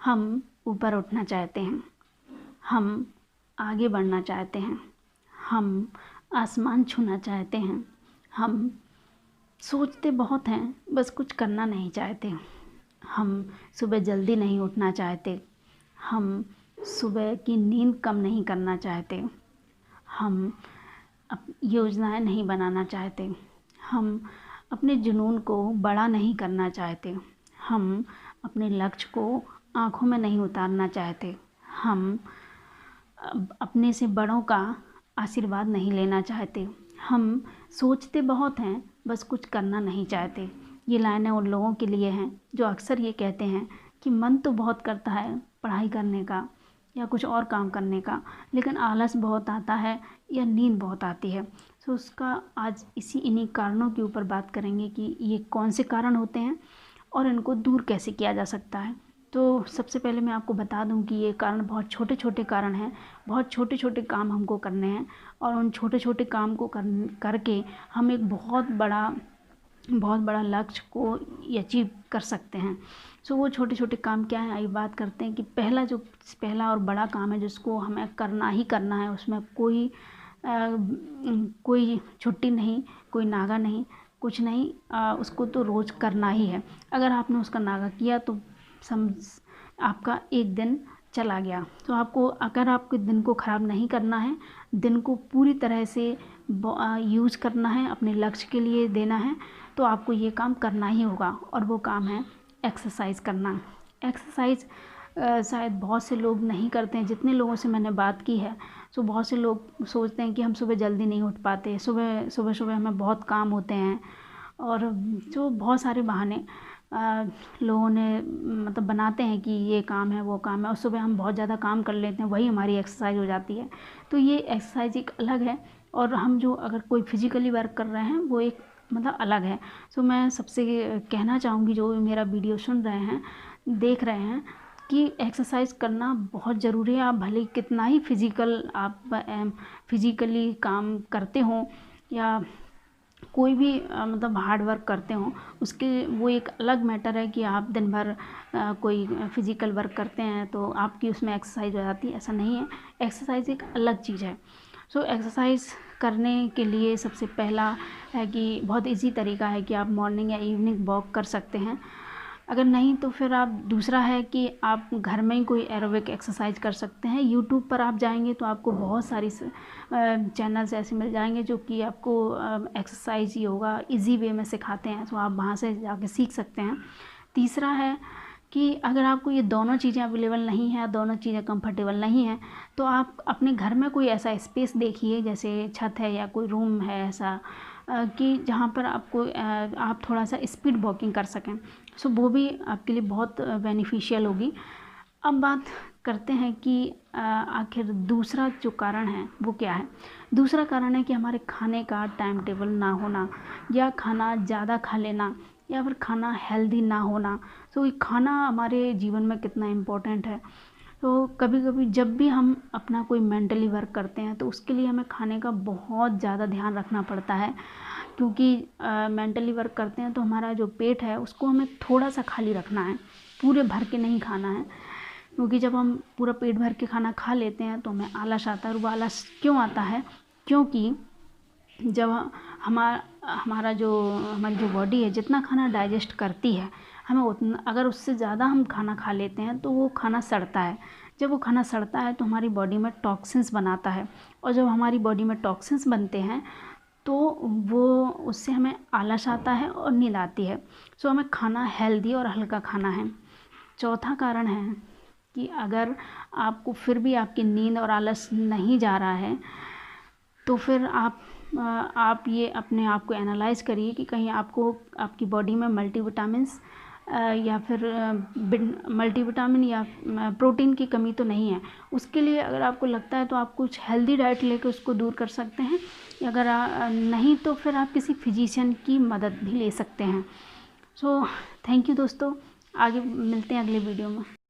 हम ऊपर उठना चाहते हैं, हम आगे बढ़ना चाहते हैं, हम आसमान छूना चाहते हैं, हम सोचते बहुत हैं, बस कुछ करना नहीं चाहते। हम सुबह जल्दी नहीं उठना चाहते, हम सुबह की नींद कम नहीं करना चाहते, हम योजनाएं नहीं बनाना चाहते, हम अपने जुनून को बड़ा नहीं करना चाहते, हम अपने लक्ष्य को आँखों में नहीं उतारना चाहते, हम अपने से बड़ों का आशीर्वाद नहीं लेना चाहते। हम सोचते बहुत हैं, बस कुछ करना नहीं चाहते। ये लाइनें उन लोगों के लिए हैं जो अक्सर ये कहते हैं कि मन तो बहुत करता है पढ़ाई करने का या कुछ और काम करने का, लेकिन आलस बहुत आता है या नींद बहुत आती है। तो उसका आज इन्हीं कारणों के ऊपर बात करेंगे कि ये कौन से कारण होते हैं और इनको दूर कैसे किया जा सकता है। तो सबसे पहले मैं आपको बता दूं कि ये कारण बहुत छोटे छोटे कारण हैं, बहुत छोटे छोटे काम हमको करने हैं और उन छोटे छोटे काम को करके हम एक बहुत बड़ा लक्ष्य को अचीव कर सकते हैं। सो वो छोटे छोटे काम क्या हैं, आइए बात करते हैं कि पहला और बड़ा काम है जिसको हमें करना ही करना है। उसमें कोई छुट्टी नहीं, कोई नागा नहीं, कुछ नहीं, उसको तो रोज़ करना ही है। अगर आपने उसका नागा किया तो आपका एक दिन चला गया। तो अगर आपको दिन को ख़राब नहीं करना है, दिन को पूरी तरह से यूज़ करना है, अपने लक्ष्य के लिए देना है, तो आपको ये काम करना ही होगा और वो काम है एक्सरसाइज़ करना। एक्सरसाइज़ शायद बहुत से लोग नहीं करते हैं। जितने लोगों से मैंने बात की है, तो बहुत से लोग सोचते हैं कि हम सुबह जल्दी नहीं उठ पाते, सुबह हमें बहुत काम होते हैं और जो बहुत सारे बहाने लोगों ने मतलब बनाते हैं कि ये काम है वो काम है, और सुबह हम बहुत ज़्यादा काम कर लेते हैं, वही हमारी एक्सरसाइज हो जाती है। तो ये एक्सरसाइज एक अलग है और हम जो अगर कोई फिजिकली वर्क कर रहे हैं वो एक मतलब अलग है। सो मैं सबसे कहना चाहूँगी जो मेरा वीडियो सुन रहे हैं, देख रहे हैं, कि एक्सरसाइज करना बहुत ज़रूरी है। आप भले कितना ही फिजिकली काम करते हों या कोई भी मतलब हार्ड वर्क करते हों, उसके वो एक अलग मैटर है कि आप दिन भर कोई फिज़िकल वर्क करते हैं तो आपकी उसमें एक्सरसाइज हो जाती है, ऐसा नहीं है। एक्सरसाइज एक अलग चीज़ है। सो एक्सरसाइज करने के लिए सबसे पहला है कि बहुत इजी तरीका है कि आप मॉर्निंग या इवनिंग वॉक कर सकते हैं। अगर नहीं तो फिर आप दूसरा है कि आप घर में ही कोई एरोबिक एक्सरसाइज कर सकते हैं। यूट्यूब पर आप जाएंगे तो आपको बहुत सारी चैनल्स ऐसे मिल जाएंगे जो कि आपको एक्सरसाइज योगा इजी वे में सिखाते हैं, तो आप वहाँ से जाके सीख सकते हैं। तीसरा है कि अगर आपको ये दोनों चीज़ें अवेलेबल नहीं हैं, दोनों चीज़ें कंफर्टेबल नहीं हैं, तो आप अपने घर में कोई ऐसा स्पेस देखिए, जैसे छत है या कोई रूम है ऐसा कि जहाँ पर आप थोड़ा सा स्पीड वॉकिंग कर सकें। सो वो भी आपके लिए बहुत बेनिफिशियल होगी। अब बात करते हैं कि आखिर दूसरा जो कारण है वो क्या है। दूसरा कारण है कि हमारे खाने का टाइम टेबल ना होना, या खाना ज़्यादा खा लेना, या फिर खाना हेल्दी ना होना। तो ये खाना हमारे जीवन में कितना इम्पोर्टेंट है। तो कभी कभी जब भी हम अपना कोई मेंटली वर्क करते हैं तो उसके लिए हमें खाने का बहुत ज़्यादा ध्यान रखना पड़ता है, क्योंकि मेंटली वर्क करते हैं तो हमारा जो पेट है उसको हमें थोड़ा सा खाली रखना है, पूरे भर के नहीं खाना है। क्योंकि जब हम पूरा पेट भर के खाना खा लेते हैं तो हमें आलस आता है। और वो आलस क्यों आता है? क्योंकि जब हमारी जो बॉडी है जितना खाना डाइजेस्ट करती है, हमें उतना, अगर उससे ज़्यादा हम खाना खा लेते हैं तो वो खाना सड़ता है। जब वो खाना सड़ता है तो हमारी बॉडी में टॉक्सिन्स बनाता है, और जब हमारी बॉडी में टॉक्सिन्स बनते हैं तो वो उससे हमें आलस आता है और नींद आती है। सो हमें खाना हेल्दी और हल्का खाना है। चौथा कारण है कि अगर आपको फिर भी आपकी नींद और आलस नहीं जा रहा है तो फिर आप ये अपने आप को एनालाइज़ करिए कि कहीं आपकी बॉडी में मल्टीविटामिन्स या फिर मल्टीविटामिन या प्रोटीन की कमी तो नहीं है। उसके लिए अगर आपको लगता है तो आप कुछ हेल्दी डाइट लेकर उसको दूर कर सकते हैं, अगर नहीं तो फिर आप किसी फिजिशियन की मदद भी ले सकते हैं। सो थैंक यू दोस्तों, आगे मिलते हैं अगले वीडियो में।